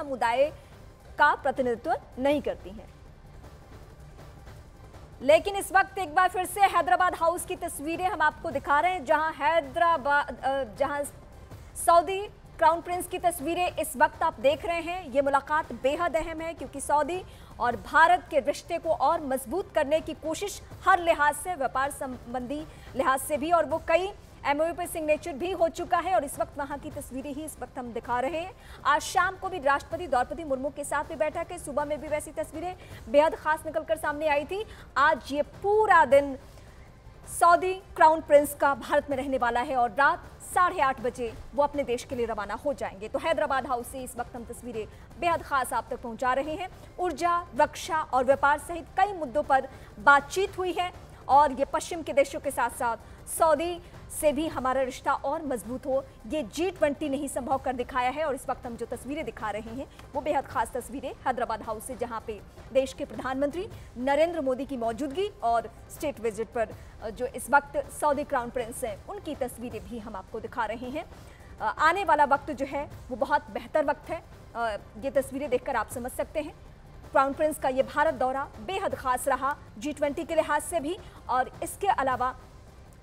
समुदाय का प्रतिनिधित्व नहीं करती हैं। लेकिन इस वक्त एक बार फिर से हैदराबाद हाउस की तस्वीरें हम आपको दिखा रहे हैं, जहां सऊदी क्राउन प्रिंस की तस्वीरें इस वक्त आप देख रहे हैं। ये मुलाकात बेहद अहम है क्योंकि सऊदी और भारत के रिश्ते को और मजबूत करने की कोशिश हर लिहाज से, व्यापार संबंधी लिहाज से भी, और वो कई एमओयू पे सिग्नेचर भी हो चुका है और इस वक्त वहां की तस्वीरें ही इस वक्त हम दिखा रहे हैं। आज शाम को भी राष्ट्रपति द्रौपदी मुर्मू के साथ भी बैठक है, सुबह में भी वैसी तस्वीरें बेहद खास निकलकर सामने आई थी। आज ये पूरा दिन सऊदी क्राउन प्रिंस का भारत में रहने वाला है और रात 8:30 बजे वो अपने देश के लिए रवाना हो जाएंगे। तो हैदराबाद हाउस से इस वक्त हम तस्वीरें बेहद खास आप तक पहुंचा रहे हैं। ऊर्जा, रक्षा और व्यापार सहित कई मुद्दों पर बातचीत हुई है और ये पश्चिम के देशों के साथ साथ सऊदी से भी हमारा रिश्ता और मजबूत हो, ये G20 ने ही संभव कर दिखाया है। और इस वक्त हम जो तस्वीरें दिखा रहे हैं वो बेहद खास तस्वीरें हैदराबाद हाउस से, जहां पे देश के प्रधानमंत्री नरेंद्र मोदी की मौजूदगी और स्टेट विजिट पर जो इस वक्त सऊदी क्राउन प्रिंस हैं उनकी तस्वीरें भी हम आपको दिखा रहे हैं। आने वाला वक्त जो है वो बहुत बेहतर वक्त है, ये तस्वीरें देखकर आप समझ सकते हैं। क्राउन प्रिंस का ये भारत दौरा बेहद खास रहा G20 के लिहाज से भी, और इसके अलावा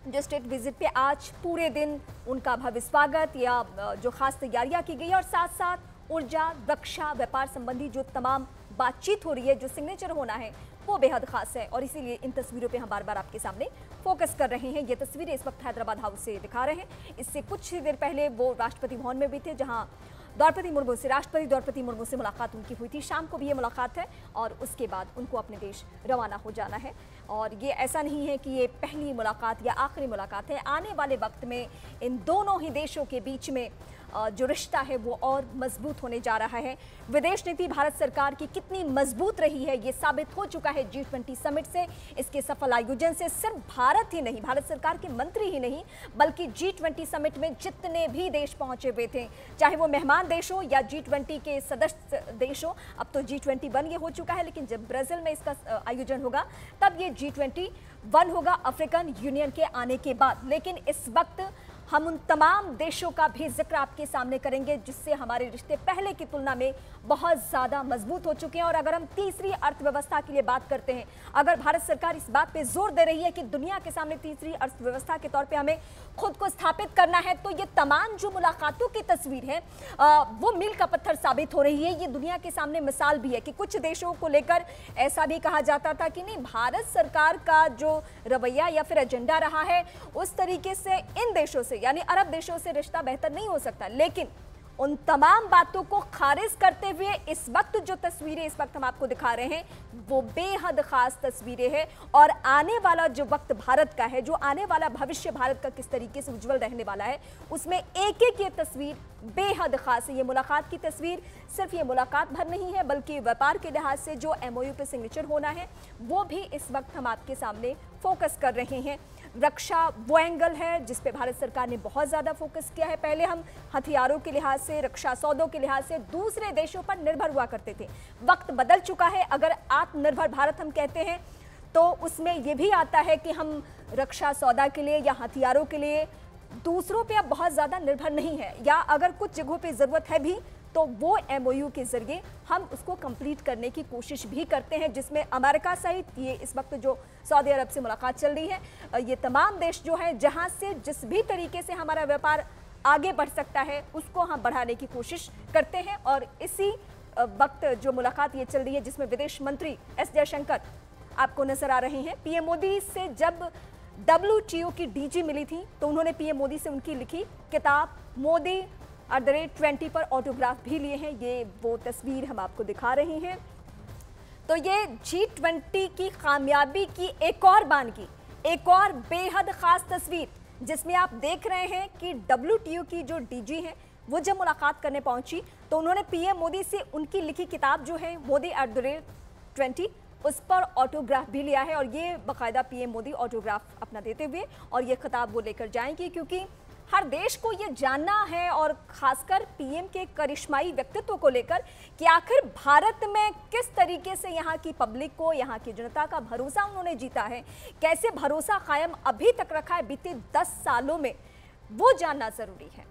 जो स्टेट विजिट पे आज पूरे दिन उनका भव्य स्वागत या जो खास तैयारियां की गई है, और साथ साथ ऊर्जा, रक्षा, व्यापार संबंधी जो तमाम बातचीत हो रही है, जो सिग्नेचर होना है, वो बेहद खास है। और इसीलिए इन तस्वीरों पे हम बार बार आपके सामने फोकस कर रहे हैं। ये तस्वीरें इस वक्त हैदराबाद हाउस से दिखा रहे हैं। इससे कुछ ही देर पहले वो राष्ट्रपति भवन में भी थे, जहां राष्ट्रपति द्रौपदी मुर्मू से मुलाकात उनकी हुई थी। शाम को भी ये मुलाकात है और उसके बाद उनको अपने देश रवाना हो जाना है। और ये ऐसा नहीं है कि ये पहली मुलाकात या आखिरी मुलाकात है। आने वाले वक्त में इन दोनों ही देशों के बीच में जो रिश्ता है वो और मजबूत होने जा रहा है। विदेश नीति भारत सरकार की कितनी मजबूत रही है ये साबित हो चुका है G20 समिट से। इसके सफल आयोजन से सिर्फ भारत ही नहीं, भारत सरकार के मंत्री ही नहीं, बल्कि G20 समिट में जितने भी देश पहुंचे हुए थे, चाहे वो मेहमान देश हो या G20 के सदस्य देश हो। अब तो G20 1 ये हो चुका है, लेकिन जब ब्राजील में इसका आयोजन होगा तब ये G20 1 होगा, अफ्रीकन यूनियन के आने के बाद। लेकिन इस वक्त हम उन तमाम देशों का भी जिक्र आपके सामने करेंगे जिससे हमारे रिश्ते पहले की तुलना में बहुत ज़्यादा मजबूत हो चुके हैं। और अगर हम तीसरी अर्थव्यवस्था की लिए बात करते हैं, अगर भारत सरकार इस बात पे जोर दे रही है कि दुनिया के सामने तीसरी अर्थव्यवस्था के तौर पे हमें खुद को स्थापित करना है, तो ये तमाम जो मुलाकातों की तस्वीर है वो मील का पत्थर साबित हो रही है। ये दुनिया के सामने मिसाल भी है कि कुछ देशों को लेकर ऐसा भी कहा जाता था कि नहीं, भारत सरकार का जो रवैया या फिर एजेंडा रहा है उस तरीके से इन देशों से यानी अरब देशों से रिश्ता बेहतर नहीं हो सकता। लेकिन उन तमाम बातों को खारिज करते हुए इस वक्त जो तस्वीरें इस वक्त हम आपको दिखा रहे हैं वो बेहद खास तस्वीरें हैं। और आने वाला जो वक्त भारत का है, जो आने वाला भविष्य भारत का किस तरीके से उज्जवल रहने वाला है, उसमें एक एक ये तस्वीर बेहद खास है। ये मुलाकात की तस्वीर सिर्फ ये मुलाकात भर नहीं है, बल्कि व्यापार के लिहाज से जो एमओयू पे सिग्नेचर होना है वो भी इस वक्त हम आपके सामने फोकस कर रहे हैं। रक्षा वो एंगल है जिस पे भारत सरकार ने बहुत ज़्यादा फोकस किया है। पहले हम हथियारों के लिहाज से, रक्षा सौदों के लिहाज से दूसरे देशों पर निर्भर हुआ करते थे। वक्त बदल चुका है। अगर आत्मनिर्भर भारत हम कहते हैं तो उसमें ये भी आता है कि हम रक्षा सौदा के लिए या हथियारों के लिए दूसरों पे अब बहुत ज़्यादा निर्भर नहीं है, या अगर कुछ जगहों पे ज़रूरत है भी तो वो एमओयू के जरिए हम उसको कंप्लीट करने की कोशिश भी करते हैं, जिसमें अमेरिका सहित ये इस वक्त जो सऊदी अरब से मुलाकात चल रही है, ये तमाम देश जो हैं जहां से जिस भी तरीके से हमारा व्यापार आगे बढ़ सकता है उसको हम बढ़ाने की कोशिश करते हैं। और इसी वक्त जो मुलाकात ये चल रही है जिसमें विदेश मंत्री एस जयशंकर आपको नजर आ रहे हैं। पीएम मोदी से जब WTO की डीजी मिली थी तो उन्होंने पीएम मोदी से उनकी लिखी किताब मोदी @20 पर ऑटोग्राफ भी लिए हैं। ये वो तस्वीर हम आपको दिखा रहे हैं। तो ये G20 की कामयाबी की एक और बानगी, एक और बेहद खास तस्वीर, जिसमें आप देख रहे हैं कि WTO की जो डीजी है वो जब मुलाकात करने पहुंची तो उन्होंने पीएम मोदी से उनकी लिखी किताब जो है मोदी @20 उस पर ऑटोग्राफ भी लिया है। और ये बाकायदा पीएम मोदी ऑटोग्राफ अपना देते हुए और ये खिताब वो लेकर जाएंगे, क्योंकि हर देश को ये जानना है और खासकर पीएम के करिश्माई व्यक्तित्व को लेकर कि आखिर भारत में किस तरीके से यहाँ की पब्लिक को, यहाँ की जनता का भरोसा उन्होंने जीता है, कैसे भरोसा कायम अभी तक रखा है बीते 10 सालों में, वो जानना जरूरी है।